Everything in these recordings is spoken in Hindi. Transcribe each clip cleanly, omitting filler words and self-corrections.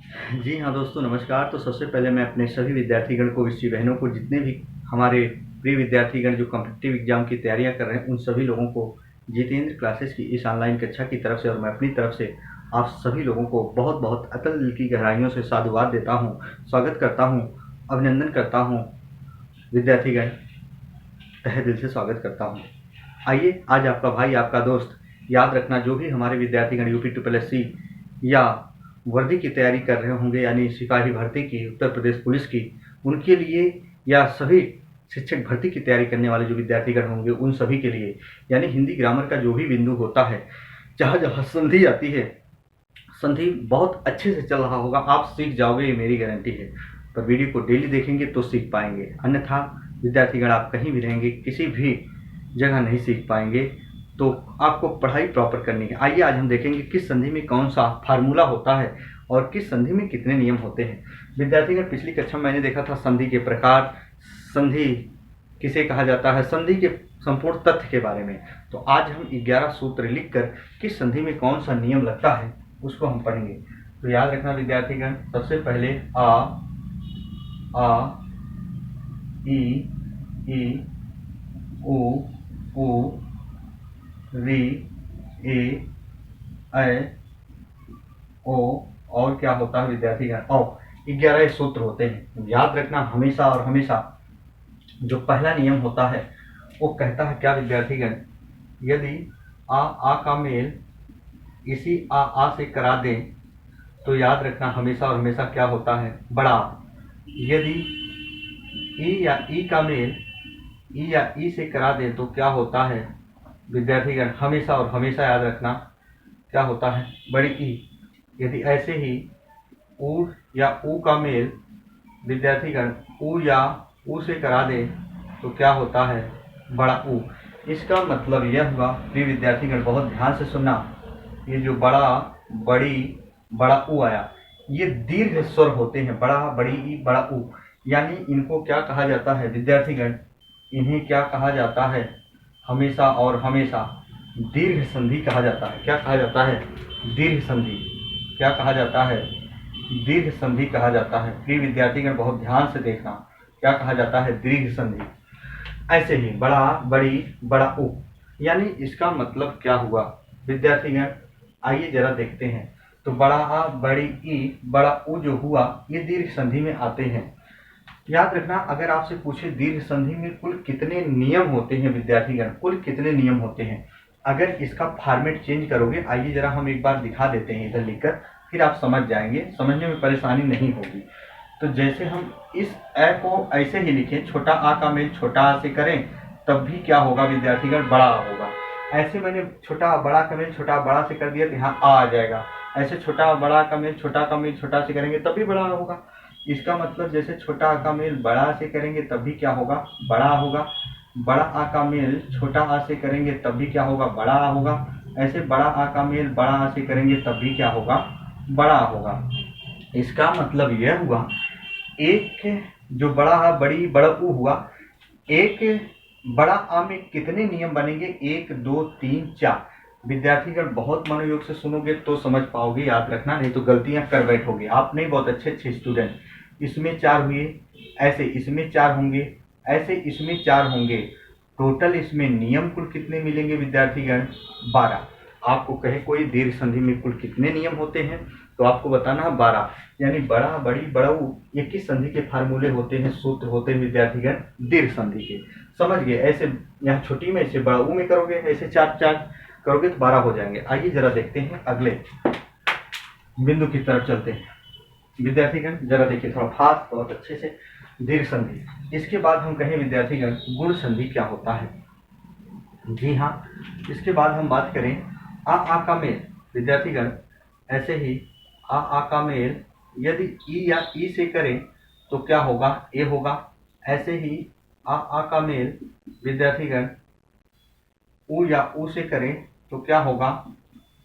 जी हाँ दोस्तों, नमस्कार। तो सबसे पहले मैं अपने सभी विद्यार्थीगण को, विषय बहनों को, जितने भी हमारे प्रिय विद्यार्थीगण जो कॉम्पिटिटिव एग्जाम की तैयारियां कर रहे हैं, उन सभी लोगों को जितेंद्र क्लासेस की इस ऑनलाइन कक्षा की तरफ से और मैं अपनी तरफ से आप सभी लोगों को बहुत बहुत अतल दिल की गहराइयों से साधुवाद देता हूँ, स्वागत करता हूँ, अभिनंदन करता हूँ। विद्यार्थीगण, तहे दिल से स्वागत करता हूँ। आइए, आज आपका भाई, आपका दोस्त, याद रखना, जो भी हमारे विद्यार्थीगण यूपी ट्रिपल एस सी या वर्दी की तैयारी कर रहे होंगे, यानी सिपाही भर्ती की, उत्तर प्रदेश पुलिस की, उनके लिए, या सभी शिक्षक भर्ती की तैयारी करने वाले जो विद्यार्थीगण होंगे, उन सभी के लिए, यानी हिंदी ग्रामर का जो भी बिंदु होता है, जहाँ जहाँ संधि आती है, संधि बहुत अच्छे से चल रहा होगा, आप सीख जाओगे, ये मेरी गारंटी है। पर वीडियो को डेली देखेंगे तो सीख पाएंगे, अन्यथा विद्यार्थीगण आप कहीं भी रहेंगे, किसी भी जगह नहीं सीख पाएंगे। तो आपको पढ़ाई प्रॉपर करनी है। आइए, आज हम देखेंगे किस संधि में कौन सा फार्मूला होता है और किस संधि में कितने नियम होते हैं। विद्यार्थीगण, पिछली कक्षा में मैंने देखा था संधि के प्रकार, संधि किसे कहा जाता है, संधि के संपूर्ण तथ्य के बारे में। तो आज हम 11 सूत्र लिखकर किस संधि में कौन सा नियम लगता है उसको हम पढ़ेंगे। तो याद रखना विद्यार्थीगण, सबसे पहले आ, ई, उ, री, ए, ऐ, ओ, और क्या होता है विद्यार्थीगण, औ। 11 सूत्र होते हैं। याद रखना, हमेशा और हमेशा जो पहला नियम होता है वो कहता है क्या विद्यार्थीगण, यदि आ का मेल इसी आ से करा दें तो याद रखना हमेशा और हमेशा क्या होता है, बड़ा। यदि ई या ई का मेल ई या ई से करा दें तो क्या होता है विद्यार्थीगण, हमेशा और हमेशा याद रखना क्या होता है, बड़ी ई। यदि ऐसे ही ऊ या ऊ का मेल विद्यार्थीगण ऊ या ऊ से करा दे तो क्या होता है, बड़ा ऊ। इसका मतलब यह हुआ, प्रिय विद्यार्थीगण बहुत ध्यान से सुनना, ये जो बड़ा, बड़ी, बड़ा ऊ आया, ये दीर्घ स्वर होते हैं, बड़ा, बड़ी ई, बड़ा ऊ। यानी इनको क्या कहा जाता है विद्यार्थीगण, इन्हें क्या कहा जाता है, हमेशा और हमेशा दीर्घ संधि कहा जाता है। क्या कहा जाता है, दीर्घ संधि। क्या कहा जाता है, दीर्घ संधि कहा जाता है। प्रिय विद्यार्थीगण बहुत ध्यान से देखना, क्या कहा जाता है, दीर्घ संधि। ऐसे ही बड़ा, बड़ी, बड़ा ऊ, यानी इसका मतलब क्या हुआ विद्यार्थीगण, आइए जरा देखते हैं। तो बड़ा आ, बड़ी ई, बड़ा ऊ जो हुआ, ये दीर्घ संधि में आते हैं। याद रखना, अगर आपसे पूछे दीर्घ संधि में कुल कितने नियम होते हैं विद्यार्थीगण, कुल कितने नियम होते हैं, अगर इसका फॉर्मेट चेंज करोगे, आइए जरा हम एक बार दिखा देते हैं इधर लिखकर, फिर आप समझ जाएंगे, समझने में परेशानी नहीं होगी। तो जैसे हम इस ए को ऐसे ही लिखें, छोटा आ का मेल छोटा आ से करें तब भी क्या होगा विद्यार्थीगण, बड़ा होगा। ऐसे मैंने छोटा बड़ा का मेल छोटा बड़ा से कर दिया तो यहाँ आ जाएगा। ऐसे छोटा बड़ा का मेल छोटा से करेंगे तब भी बड़ा होगा। इसका मतलब जैसे छोटा आ का मेल बड़ा से करेंगे तब भी क्या होगा, बड़ा होगा। बड़ा आ का मेल छोटा आ से करेंगे तब भी क्या होगा, बड़ा होगा। ऐसे बड़ा आ का मेल बड़ा आ से करेंगे तब भी क्या होगा, बड़ा होगा। इसका मतलब यह हुआ, एक जो बड़ा आ, बड़ी, बड़ा ऊ हुआ, एक बड़ा आ में कितने नियम बनेंगे, 1 2 3 4। विद्यार्थीगण बहुत मनोयोग से सुनोगे तो समझ पाओगे, याद रखना, नहीं तो गलतियां कर बैठोगे। आप नहीं, बहुत अच्छे अच्छे स्टूडेंट। इसमें 4 हुए, ऐसे इसमें 4 होंगे, ऐसे इसमें 4 होंगे। टोटल इसमें नियम कुल कितने मिलेंगे विद्यार्थीगण, 12। आपको कहे कोई दीर्घ संधि में कुल कितने नियम होते हैं तो आपको बताना है 12। यानी बड़ा, बड़ी, बड़ऊ, ये किस संधि के फार्मूले होते हैं, सूत्र होते हैं विद्यार्थीगण, दीर्घ संधि के। समझ गए। ऐसे यहाँ छोटी में, ऐसे बड़ऊ में करोगे, ऐसे 4 4 करोगे तो 12 हो जाएंगे। आइए जरा देखते हैं, अगले बिंदु की तरफ चलते हैं विद्यार्थीगण, जरा देखिए थोड़ा फास्ट, बहुत अच्छे से। दीर्घ संधि, इसके बाद हम कहें विद्यार्थीगण गुण संधि क्या होता है। जी हाँ, इसके बाद हम बात करें आ का मेल विद्यार्थीगण, ऐसे ही आ का मेल यदि ई या ई से करें तो क्या होगा, ए होगा। ऐसे ही आ का मेल विद्यार्थीगण ऊ या ऊ से करें तो क्या होगा,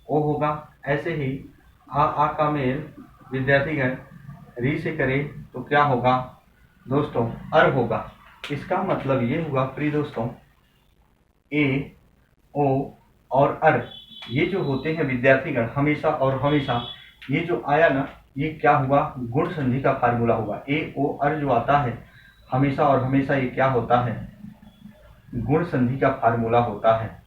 ओ होगा। ऐसे ही आ का मेल विद्यार्थीगण री से करें तो क्या होगा दोस्तों, अर होगा। इसका मतलब ये हुआ प्रिय दोस्तों, ए, ओ और अर, ये जो होते हैं विद्यार्थीगण, हमेशा और हमेशा ये जो आया ना, ये क्या हुआ, गुण संधि का फार्मूला हुआ। ए ओ अर जो आता है हमेशा और हमेशा ये क्या होता है, गुण संधि का फार्मूला होता है।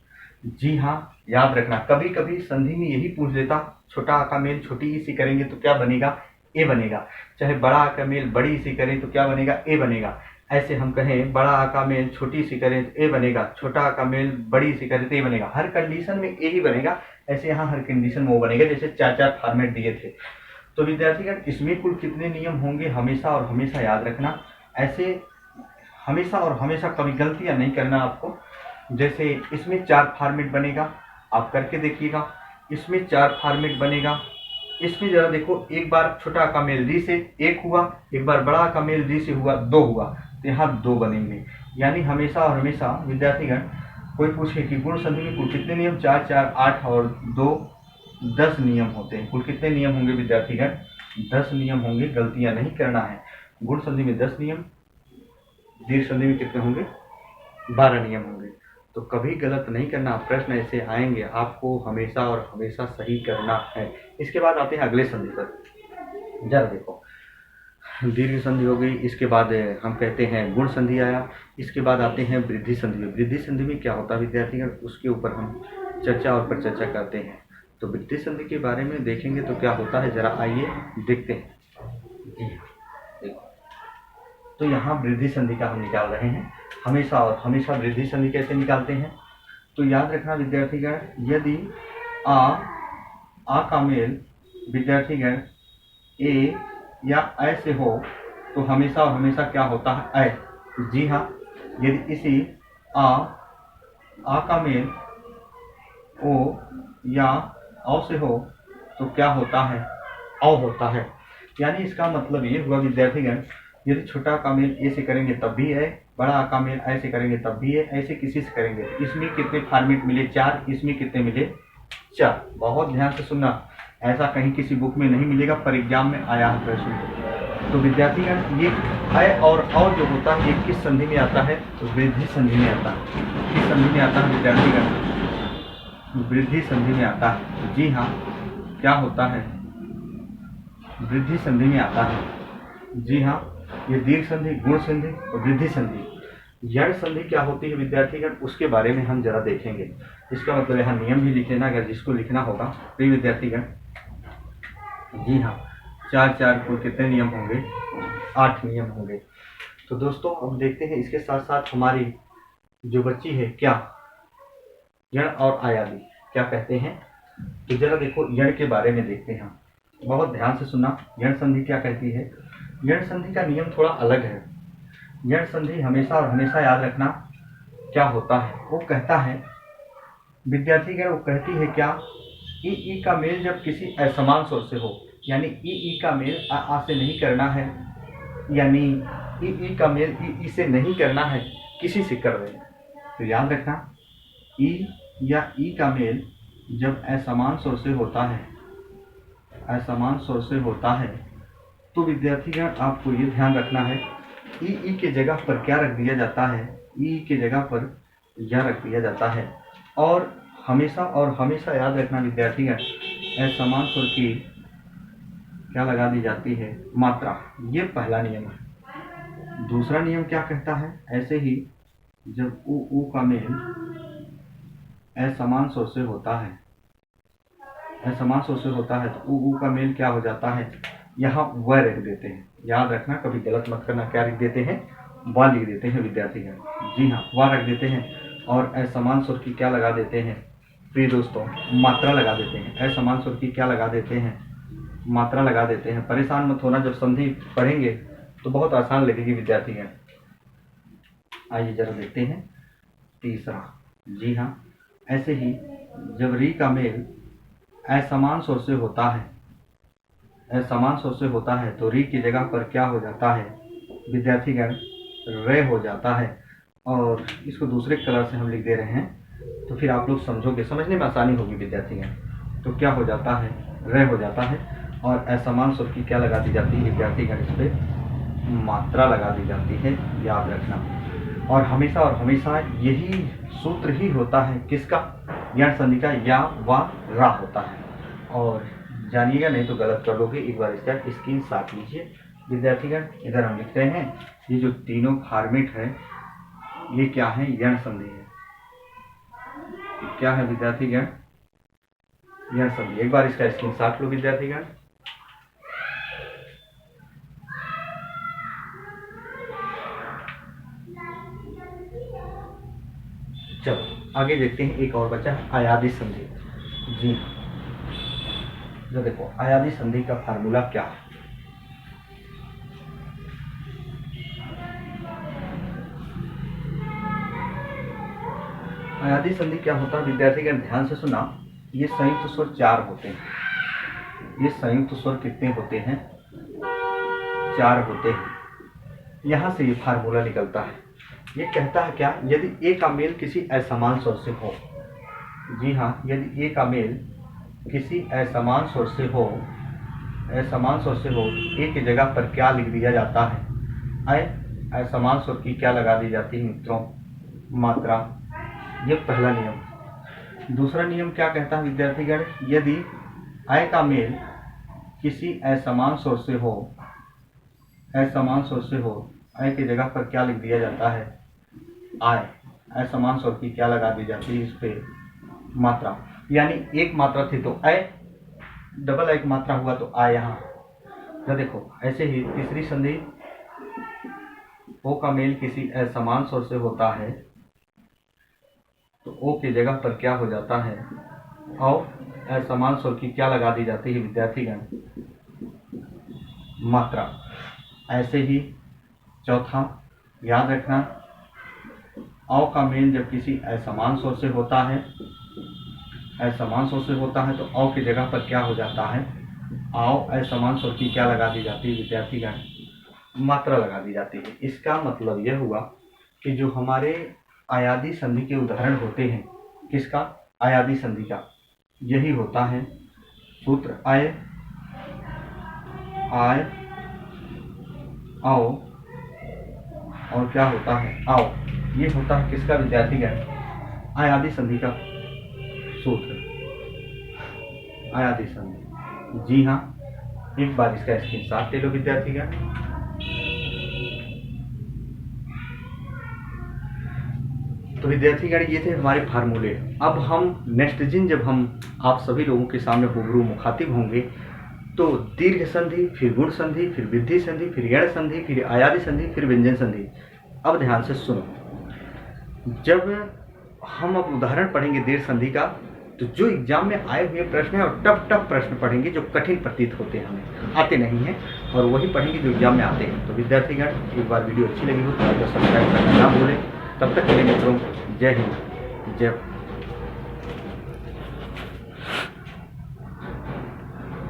जी हाँ, याद रखना। कभी कभी संधि में यही पूछ लेता, छोटा आ का मेल छोटी ई से करेंगे तो क्या बनेगा, ए बनेगा। चाहे बड़ा आ का मेल बड़ी ई से करें तो क्या बनेगा, ए बनेगा। ऐसे हम कहें बड़ा आ का मेल छोटी सी करें तो ए बनेगा, छोटा आ का मेल बड़ी सी करें तो ए बनेगा। हर कंडीशन में ए ही बनेगा। ऐसे यहाँ हर कंडीशन में वो बनेगा। जैसे चार चार फॉर्मेट दिए थे। तो विद्यार्थीगण इसमें कुल कितने नियम होंगे, हमेशा और हमेशा याद रखना। ऐसे हमेशा और हमेशा कभी गलतियां नहीं करना आपको। जैसे इसमें 4 फॉर्मेट बनेगा, आप करके देखिएगा। इसमें 4 फॉर्मेट बनेगा। इसमें जरा देखो, एक बार छोटा का मेल री से 1 हुआ, एक बार बड़ा का मेल री से हुआ 2 हुआ, तो यहाँ 2 बनेंगे। यानी हमेशा और हमेशा विद्यार्थीगण कोई पूछे कि गुण संधि में कुल कितने नियम, 4 4 8 और 2 10 नियम होते हैं। कुल कितने नियम होंगे विद्यार्थीगण, 10 नियम होंगे। गलतियां नहीं करना है। गुण संधि में 10 नियम, दीर्घ संधि में कितने होंगे, 12 नियम होंगे। तो कभी गलत नहीं करना। प्रश्न ऐसे आएंगे, आपको हमेशा और हमेशा सही करना है। इसके बाद आते हैं अगले संधि पर। जरा देखो, दीर्घ संधि हो गई, इसके बाद हम कहते हैं गुण संधि आया। इसके बाद आते हैं वृद्धि संधि। वृद्धि संधि में क्या होता है विद्यार्थीगण, उसके ऊपर हम चर्चा और परिचर्चा करते हैं। तो वृद्धि संधि के बारे में देखेंगे तो क्या होता है, जरा आइए देखते हैं। जी हाँ, देखो, तो यहाँ वृद्धि संधि का हम निकाल रहे हैं। हमेशा और हमेशा वृद्धि संधि कैसे निकालते हैं, तो याद रखना विद्यार्थीगण, यदि आ का मेल विद्यार्थीगण ए या ऐ से हो तो हमेशा और हमेशा क्या होता है, ऐ। जी हाँ, यदि इसी आ का मेल ओ या औ से हो तो क्या होता है, औ होता है। यानी इसका मतलब ये हुआ विद्यार्थीगण, यदि छोटा का मेल ए से करेंगे तब भी ए, बड़ा का मेल ऐ से करेंगे तब भी ए, ऐसे किसी से करेंगे। इसमें कितने फॉर्मेट मिले, 4, इसमें कितने मिले, 4। बहुत ध्यान से सुनना, ऐसा कहीं किसी बुक में नहीं मिलेगा, पर एग्जाम में आया है प्रश्न। तो विद्यार्थीगण ये ऐ और जो होता है ये किस संधि में आता है, तो वृद्धि संधि में आता है। किस संधि में आता है विद्यार्थीगण, वृद्धि संधि में आता है। जी हाँ, क्या होता है, वृद्धि संधि में आता है। जी हाँ, ये दीर्घ संधि, गुण संधि और वृद्धि संधि। यण संधि क्या होती है विद्यार्थीगण, उसके बारे में हम जरा देखेंगे। इसका मतलब यहाँ नियम भी लिख लेना, अगर जिसको लिखना होगा। प्रिय विद्यार्थीगण, जी हाँ, 4 4 कुल कितने नियम होंगे, 8 नियम होंगे। तो दोस्तों अब देखते हैं, इसके साथ साथ हमारी जो बच्ची है क्या, यण और आयादी क्या कहते हैं। तो जरा देखो, यण के बारे में देखते हैं। बहुत ध्यान से सुनना, यण संधि क्या कहती है। यण संधि का नियम थोड़ा अलग है। यण संधि हमेशा और हमेशा याद रखना क्या होता है, वो कहता है विद्यार्थीगण, वो कहती है क्या, ई का मेल जब किसी असमान स्वर से हो, यानी ई का मेल आ से नहीं करना है, यानी ई का मेल ई से नहीं करना है, किसी से कर रहे हैं। तो याद रखना, ई या ई का मेल जब असमान स्वर से होता है, असमान स्वर से होता है, तो विद्यार्थीगण आपको ये ध्यान रखना है, ई के जगह पर क्या रख दिया जाता है, ई के जगह पर या रख दिया जाता है। और हमेशा और हमेशा याद रखना विद्यार्थीगण, असमान स्वर की क्या लगा दी जाती है, मात्रा। ये पहला नियम है। दूसरा नियम क्या कहता है, ऐसे ही जब ऊ का मेल असमान स्वर से होता है, असमान स्वर से होता है, तो ऊ का मेल क्या हो जाता है, यहाँ व रख देते हैं। याद रखना, कभी गलत मत करना, क्या लिख देते हैं, व लिख देते हैं विद्यार्थीगण। जी हाँ, व रख देते हैं और असमान स्वर की क्या लगा देते हैं, प्रिय दोस्तों, मात्रा लगा देते हैं। असमान स्वर की क्या लगा देते हैं, मात्रा लगा देते हैं। परेशान मत होना, जब संधि पढ़ेंगे तो बहुत आसान लगेगी विद्यार्थीगण। आइए जरा देखते हैं तीसरा। जी हाँ, ऐसे ही जब री का मेल असमान स्वर से होता है, असमान स्वर से होता है, तो री की जगह पर क्या हो जाता है विद्यार्थीगण, रे हो जाता है। और इसको दूसरे कलर से हम लिख दे रहे हैं, तो फिर आप लोग समझोगे, समझने में आसानी होगी विद्यार्थीगण। तो क्या हो जाता है, रे हो जाता है, और असमान स्वर की क्या लगा दी जाती है विद्यार्थीगण, इस पर मात्रा लगा दी जाती है, याद रखना। और हमेशा यही सूत्र ही होता है किसका, यण संधि का, या वा रा होता है। और जानिएगा, नहीं तो गलत कर लोगे। एक बार इसका स्क्रीन शॉट लीजिए विद्यार्थीगण। इधर हम लिखते हैं ये जो तीनों फॉर्मेट है ये क्या है, यण संधि है। क्या है विद्यार्थीगण, यण संधि। एक बार इसका स्क्रीन शॉट लो विद्यार्थीगण। चलो आगे देखते हैं, एक और बचा है अयादी संधि। जी जो देखो अयादी संधि का फार्मूला क्या है। अयादी संधि क्या होता है विद्यार्थीगण, ध्यान से सुना। ये संयुक्त स्वर 4 होते हैं। ये संयुक्त स्वर कितने होते हैं, 4 होते हैं। यहां से ये फार्मूला निकलता है। ये कहता है क्या, यदि ए का मेल किसी असमान स्वर से हो। जी हाँ, यदि ए का मेल किसी असमान स्वर से हो, असमान स्वर से हो, ए की जगह पर क्या लिख दिया जाता है, असमान स्वर की क्या लगा दी जाती है मित्रों, मात्रा। ये पहला नियम। दूसरा नियम क्या कहता है विद्यार्थीगण, यदि अय का मेल किसी असमान स्वर से हो, असमान स्वर से हो, अय की जगह पर क्या लिख दिया जाता है, आय। असमान स्वर की क्या लगा दी जाती है इस पे, मात्रा। यानी एक मात्रा थी तो अय, डबल एक मात्रा हुआ तो आ यहाँ। तो देखो ऐसे ही तीसरी संधि, ओ का मेल किसी असमान स्वर से होता है तो ओ की जगह पर क्या हो जाता है, और असमान स्वर की क्या लगा दी जाती है विद्यार्थीगण, मात्रा। ऐसे ही चौथा याद रखना, औ का मेल जब किसी असमान स्वर से होता है, असमान स्वर से होता है तो औ की जगह पर क्या हो जाता है, आओ। असमान स्वर की क्या लगा दी जाती है विद्यार्थीगण, मात्रा लगा दी जाती है। इसका मतलब यह हुआ कि जो हमारे अयादी संधि के उदाहरण होते हैं, किसका, अयादी संधि का, यही होता है सूत्र आय, आय, आओ, और क्या होता है, आओ। ये होता है किसका विद्यार्थीगण, अयादी संधि का सूत्र, अयादी संधि। जी हाँ, एक बार इसका स्क्रीनशॉट ले लो विद्यार्थीगण। तो विद्यार्थीगण ये थे हमारे फार्मूले। अब हम नेक्स्ट दिन जब हम आप सभी लोगों के सामने रूबरू मुखातिब होंगे तो दीर्घ संधि, फिर गुण संधि, फिर वृद्धि संधि, फिर यण संधि, फिर अयादी संधि, फिर व्यंजन संधि। अब ध्यान से सुनो, जब हम अब उदाहरण पढ़ेंगे दीर्घ संधि का, तो जो एग्जाम में आए हुए प्रश्न है और टफ प्रश्न पढ़ेंगे जो कठिन प्रतीत होते हैं, हमें आते नहीं हैं, और वही पढ़ेंगे जो एग्जाम में आते हैं। तो विद्यार्थीगण एक बार वीडियो अच्छी लगी हो तो सब्सक्राइब करना ना भूलें। तब तक के लिए मित्रों, जय हिंद, जय